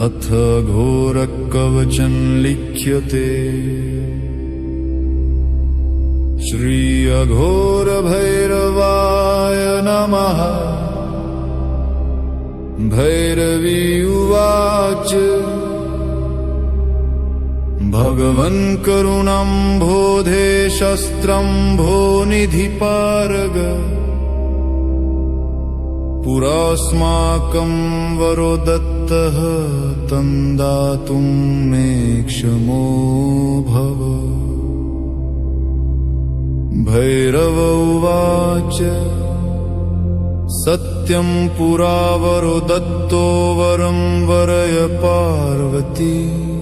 अथ घोरकवचं लिख्यते। श्री अघोरभैरवाय नमः। भैरवी उवाच भगवन् करुणाम्भोधे शस्त्रम्भो निधिपारग। पुरास्माकं वरो दत्तः तं दातुं मे क्षमो भव। भैरव उवाच सत्यं पुरा वरो दत्तो वरं वरय पार्वती।